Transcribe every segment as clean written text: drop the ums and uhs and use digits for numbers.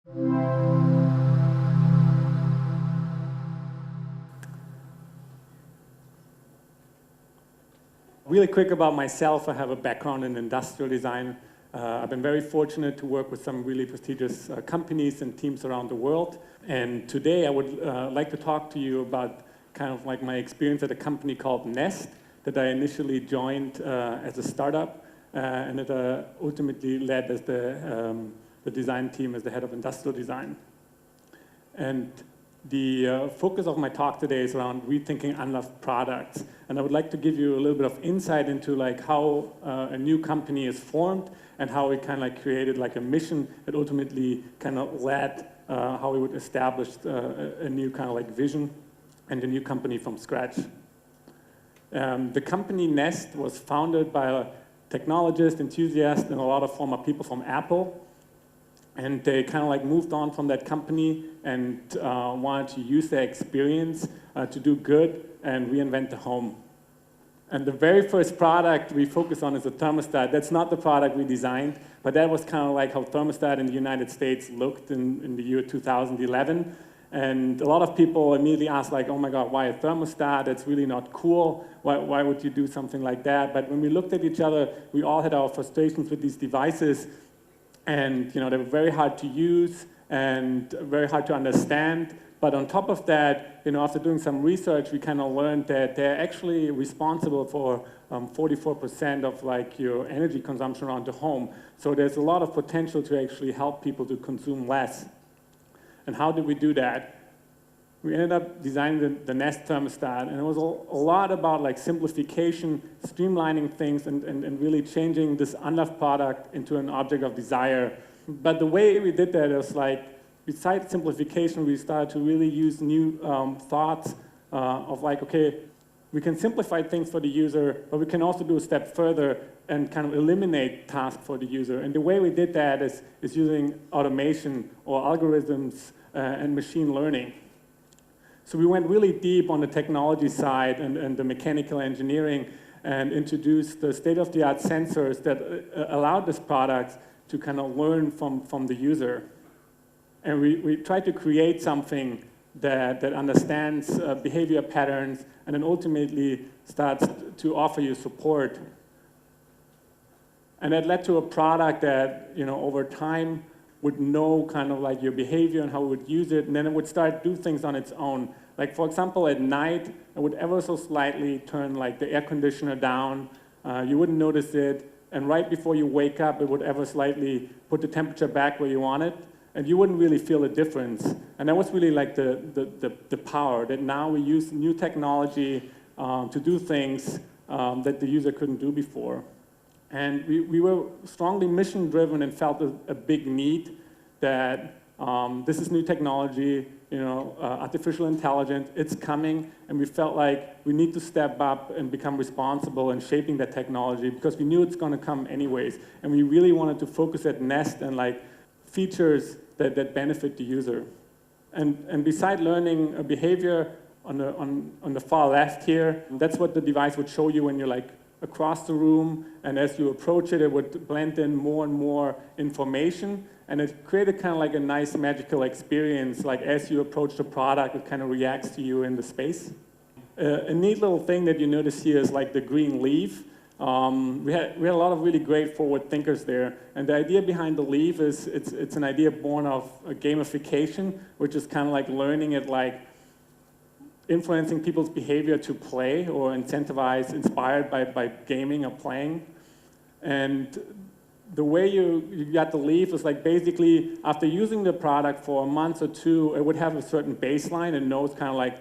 Really quick about myself, I have a background in industrial design. I've been very fortunate to work with some really prestigious companies and teams around the world. And today I would like to talk to you about kind of like my experience at a company called Nest that I initially joined as a startup and that ultimately led as the design team as the head of industrial design. And the focus of my talk today is around rethinking unloved products. And I would like to give you a little bit of insight into like how a new company is formed and how we kind of like created like a mission that ultimately kind of led how we would establish a new kind of like vision and a new company from scratch. The company Nest was founded by a technologist, enthusiast, and a lot of former people from Apple. And they kind of like moved on from that company and wanted to use their experience to do good and reinvent the home. And the very first product we focus on is a thermostat. That's not the product we designed, but that was kind of like how thermostat in the United States looked in the year 2011. And a lot of people immediately asked like, oh my God, why a thermostat? It's really not cool. Why would you do something like that? But when we looked at each other, we all had our frustrations with these devices. And they were very hard to use and very hard to understand. But on top of that, after doing some research, we kind of learned that they're actually responsible for 44% of like your energy consumption around the home. So there's a lot of potential to actually help people to consume less. And how did we do that? We ended up designing the Nest thermostat, and it was a lot about like simplification, streamlining things, and really changing this unloved product into an object of desire. But the way we did that is like, besides simplification, we started to really use new thoughts of like, okay, we can simplify things for the user, but we can also do a step further and kind of eliminate tasks for the user. And the way we did that is using automation or algorithms and machine learning. So we went really deep on the technology side and the mechanical engineering and introduced the state-of-the-art sensors that allowed this product to kind of learn from the user. And we tried to create something that understands behavior patterns and then ultimately starts to offer you support. And that led to a product that, over time would know kind of like your behavior and how it would use it, and then it would start to do things on its own. Like for example, at night, it would ever so slightly turn like the air conditioner down. You wouldn't notice it, and right before you wake up, it would ever slightly put the temperature back where you want it, and you wouldn't really feel a difference. And that was really like the power, that now we use new technology to do things that the user couldn't do before. And we were strongly mission-driven and felt a big need that this is new technology, artificial intelligence, it's coming, and we felt like we need to step up and become responsible in shaping that technology because we knew it's going to come anyways. And we really wanted to focus at Nest and like features that benefit the user. And beside learning a behavior on the far left here, that's what the device would show you when you're like across the room, and as you approach it, it would blend in more and more information, and it created kind of like a nice magical experience, like as you approach the product, it kind of reacts to you in the space. A neat little thing that you notice here is like the green leaf. We had a lot of really great forward thinkers there, and the idea behind the leaf is it's an idea born of a gamification, which is kind of like learning it like influencing people's behavior to play or incentivize, inspired by gaming or playing. And the way you got the leaf is like basically after using the product for a month or two, it would have a certain baseline and knows kind of like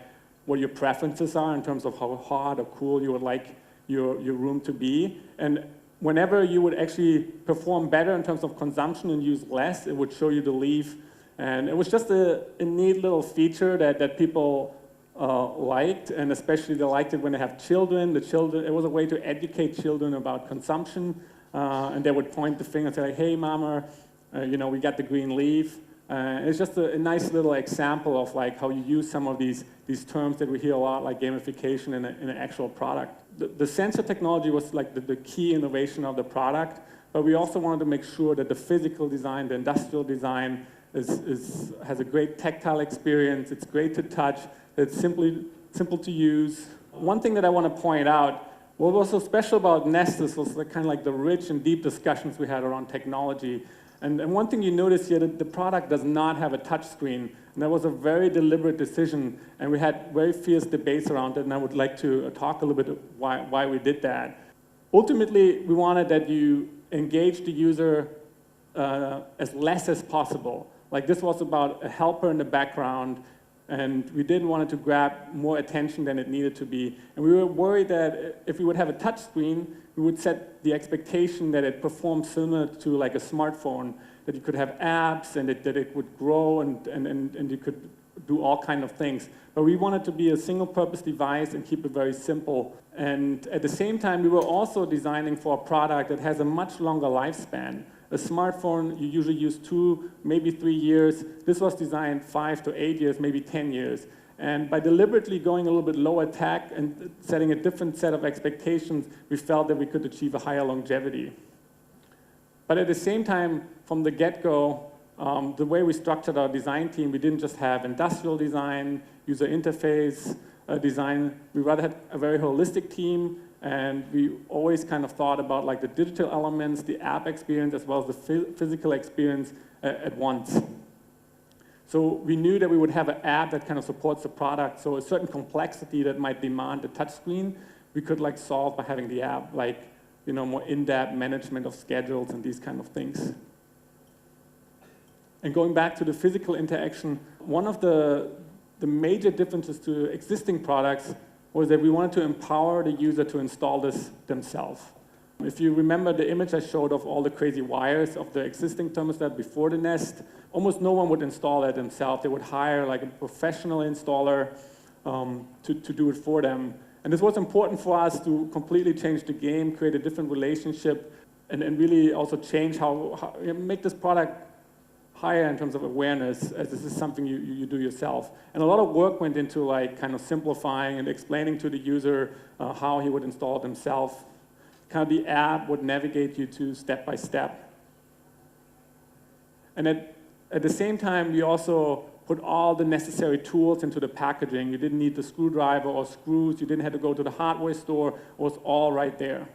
what your preferences are in terms of how hot or cool you would like your room to be. And whenever you would actually perform better in terms of consumption and use less, it would show you the leaf. And it was just a neat little feature that people liked, and especially they liked it when they have children. It was a way to educate children about consumption, and they would point the finger and say, like, hey, mama, we got the green leaf. It's just a nice little example of like how you use some of these terms that we hear a lot, like gamification in an actual product. The sensor technology was like the key innovation of the product, but we also wanted to make sure that the physical design, the industrial design, has a great tactile experience. It's great to touch. It's simple to use. One thing that I want to point out, what was so special about Nestus was kind of like the rich and deep discussions we had around technology. And one thing you notice here, that the product does not have a touch screen. And that was a very deliberate decision. And we had very fierce debates around it. And I would like to talk a little bit why we did that. Ultimately, we wanted that you engage the user as less as possible. Like this was about a helper in the background. And we didn't want it to grab more attention than it needed to be. And we were worried that if we would have a touch screen, we would set the expectation that it performs similar to like a smartphone, that you could have apps and that it would grow and you could do all kinds of things. But we wanted to be a single-purpose device and keep it very simple. And at the same time, we were also designing for a product that has a much longer lifespan. A smartphone, you usually use 2, maybe 3 years. This was designed 5 to 8 years, maybe 10 years. And by deliberately going a little bit lower tech and setting a different set of expectations, we felt that we could achieve a higher longevity. But at the same time, from the get-go, the way we structured our design team, we didn't just have industrial design, user interface design. We rather had a very holistic team. And we always kind of thought about like the digital elements, the app experience, as well as the physical experience at once. So we knew that we would have an app that kind of supports the product. So a certain complexity that might demand a touchscreen, we could like solve by having the app, like more in-depth management of schedules and these kind of things. And going back to the physical interaction, one of the major differences to existing products was that we wanted to empower the user to install this themselves. If you remember the image I showed of all the crazy wires of the existing thermostat before the Nest, almost no one would install that themselves. They would hire like a professional installer to do it for them. And this was important for us to completely change the game, create a different relationship, and really also change how make this product higher in terms of awareness, as this is something you do yourself. And a lot of work went into like kind of simplifying and explaining to the user how he would install it himself. Kind of the app would navigate you to step by step. And at the same time, we also put all the necessary tools into the packaging. You didn't need the screwdriver or screws. You didn't have to go to the hardware store. It was all right there.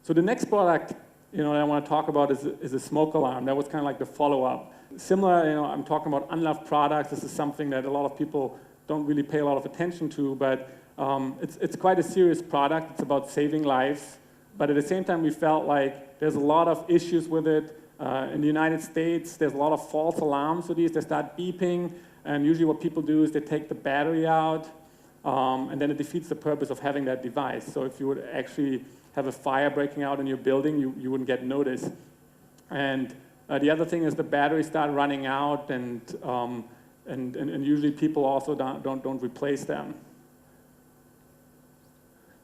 So the next product that I want to talk about is a smoke alarm. That was kind of like the follow-up. Similar, I'm talking about unloved products. This is something that a lot of people don't really pay a lot of attention to, but it's quite a serious product. It's about saving lives. But at the same time, we felt like there's a lot of issues with it. In the United States, there's a lot of false alarms with these. They start beeping, and usually what people do is they take the battery out, and then it defeats the purpose of having that device. So if you would actually have a fire breaking out in your building, you wouldn't get noticed. And the other thing is the batteries start running out, and usually people also don't replace them.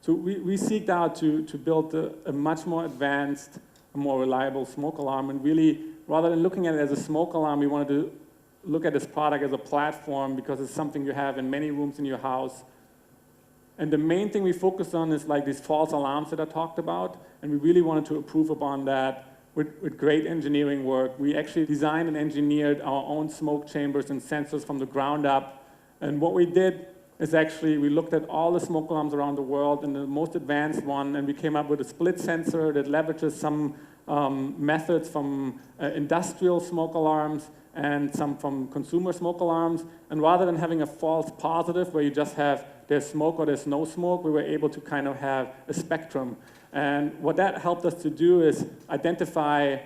So we seeked out to build a much more advanced, a more reliable smoke alarm, and really, rather than looking at it as a smoke alarm, we wanted to look at this product as a platform because it's something you have in many rooms in your house. And the main thing we focused on is like these false alarms that I talked about, and we really wanted to improve upon that with great engineering work. We actually designed and engineered our own smoke chambers and sensors from the ground up. And what we did is actually we looked at all the smoke alarms around the world and the most advanced one, and we came up with a split sensor that leverages some methods from industrial smoke alarms and some from consumer smoke alarms. And rather than having a false positive where you just have there's smoke or there's no smoke, we were able to kind of have a spectrum. And what that helped us to do is identify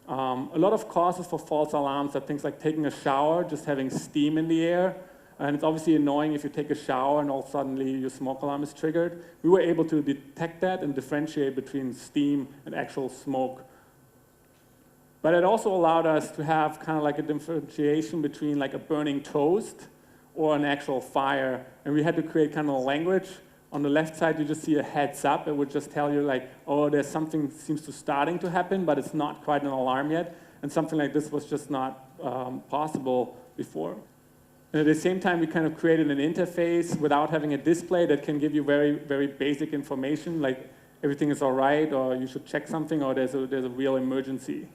a lot of causes for false alarms are things like taking a shower, just having steam in the air. And it's obviously annoying if you take a shower and all suddenly your smoke alarm is triggered. We were able to detect that and differentiate between steam and actual smoke. But it also allowed us to have kind of like a differentiation between like a burning toast or an actual fire. And we had to create kind of a language. On the left side, you just see a heads up. It would just tell you like, oh, there's something seems to starting to happen, but it's not quite an alarm yet. And something like this was just not possible before. And at the same time, we kind of created an interface without having a display that can give you very, very basic information, like everything is all right, or you should check something, or there's a real emergency.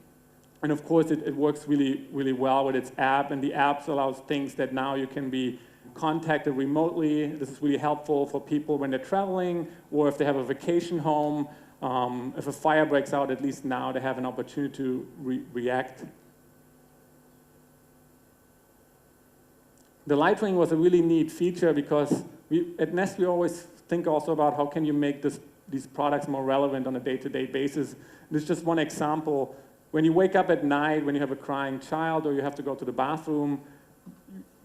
And of course, it works really, really well with its app, and the app allows things that now you can be contacted remotely. This is really helpful for people when they're traveling, or if they have a vacation home. If a fire breaks out, at least now they have an opportunity to react. The light ring was a really neat feature because at Nest we always think also about how can you make these products more relevant on a day-to-day basis. This is just one example. When you wake up at night, when you have a crying child or you have to go to the bathroom,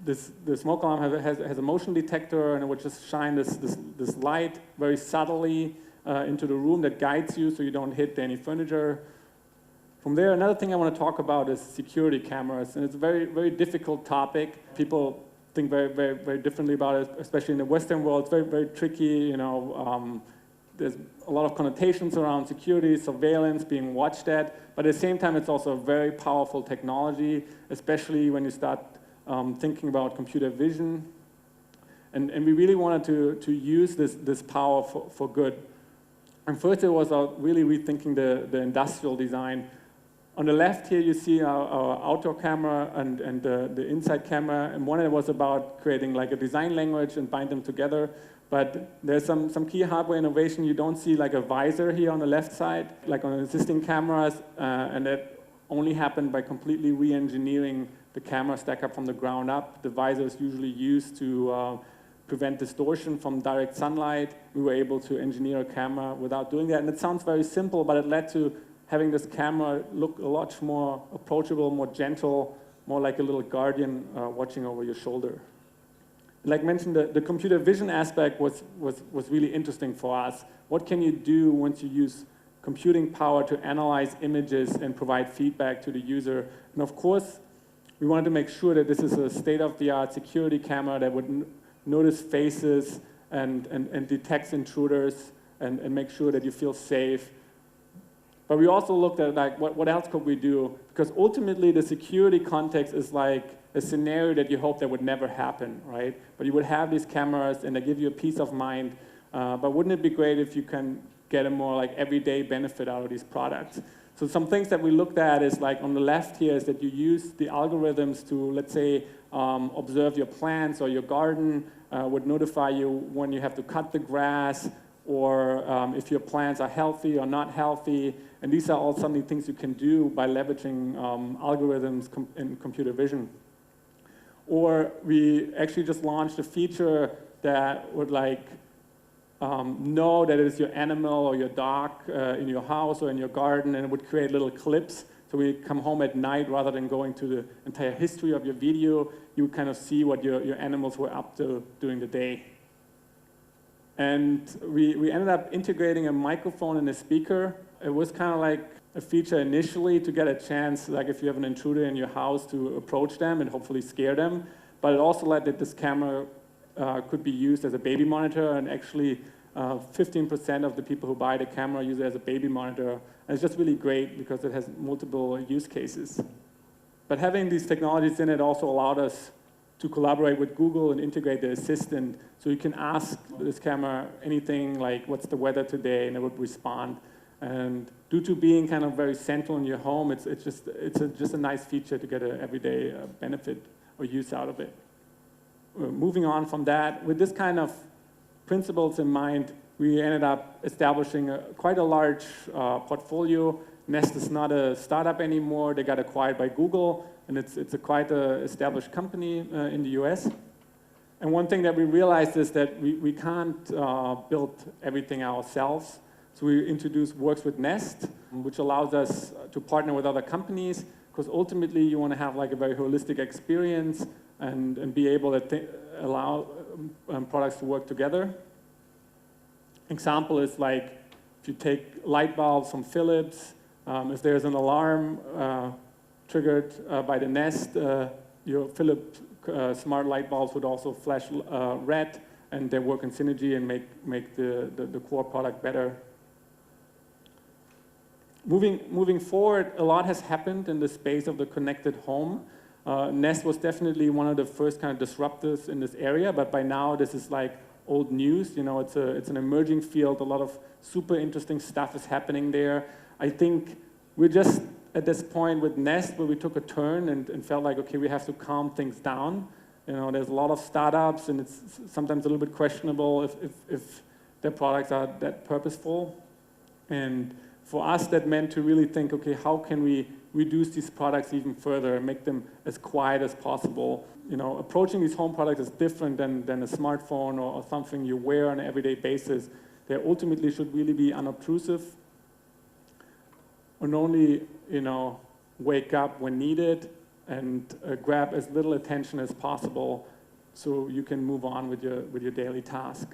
the smoke alarm has a motion detector, and it would just shine this light very subtly into the room that guides you so you don't hit any furniture. From there, another thing I want to talk about is security cameras, and it's a very, very difficult topic. People think very, very, very differently about it, especially in the Western world. It's very, very tricky, you know. There's a lot of connotations around security, surveillance, being watched at, but at the same time, it's also a very powerful technology, especially when you start thinking about computer vision. And we really wanted to use this power for good. And first, it was really rethinking the industrial design. On the left here, you see our outdoor camera and the inside camera, and one of it was about creating like a design language and bind them together. But there's some key hardware innovation. You don't see like a visor here on the left side, like on existing cameras, and that only happened by completely re-engineering the camera stack up from the ground up. The visor is usually used to prevent distortion from direct sunlight. We were able to engineer a camera without doing that, and it sounds very simple, but it led to having this camera look a lot more approachable, more gentle, more like a little guardian watching over your shoulder. Like mentioned, the computer vision aspect was really interesting for us. What can you do once you use computing power to analyze images and provide feedback to the user? And of course, we wanted to make sure that this is a state-of-the-art security camera that would notice faces and detects intruders and make sure that you feel safe. But we also looked at like what else could we do? Because ultimately the security context is like a scenario that you hope that would never happen, right? But you would have these cameras and they give you a peace of mind. But wouldn't it be great if you can get a more like everyday benefit out of these products? So some things that we looked at is like on the left here is that you use the algorithms to, let's say, observe your plants or your garden, would notify you when you have to cut the grass, or if your plants are healthy or not healthy. And these are all some of the things you can do by leveraging algorithms in computer vision. Or we actually just launched a feature that would like know that it is your animal or your dog in your house or in your garden, and it would create little clips. So when you come home at night, rather than going to the entire history of your video, you would kind of see what your animals were up to during the day. And we ended up integrating a microphone and a speaker. It was kind of like a feature initially to get a chance, like if you have an intruder in your house, to approach them and hopefully scare them. But it also led that this camera could be used as a baby monitor, and actually 15% of the people who buy the camera use it as a baby monitor. And it's just really great because it has multiple use cases. But having these technologies in it also allowed us to collaborate with Google and integrate the assistant, so you can ask this camera anything like, what's the weather today, and it would respond. And due to being kind of very central in your home, it's just a nice feature to get an everyday benefit or use out of it. Moving on from that, with this kind of principles in mind, we ended up establishing quite a large portfolio. Nest is not a startup anymore. They got acquired by Google, and it's quite an established company in the US. And one thing that we realized is that we can't build everything ourselves. So we introduced Works with Nest, which allows us to partner with other companies, because ultimately you want to have like a very holistic experience and be able to allow products to work together. Example is like if you take light bulbs from Philips, if there's an alarm triggered by the Nest, your Philips smart light bulbs would also flash red, and they work in synergy and make the core product better. Moving forward, a lot has happened in the space of the connected home. Nest was definitely one of the first kind of disruptors in this area, but by now this is like old news. You know, it's an emerging field. A lot of super interesting stuff is happening there. I think we're just at this point with Nest where we took a turn and felt like, okay, we have to calm things down. You know, there's a lot of startups, and it's sometimes a little bit questionable if their products are that purposeful. And for us, that meant to really think, okay, how can we reduce these products even further and make them as quiet as possible? You know, approaching these home products is different than a smartphone or something you wear on an everyday basis. They ultimately should really be unobtrusive and only, you know, wake up when needed and grab as little attention as possible so you can move on with your daily task.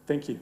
Thank you.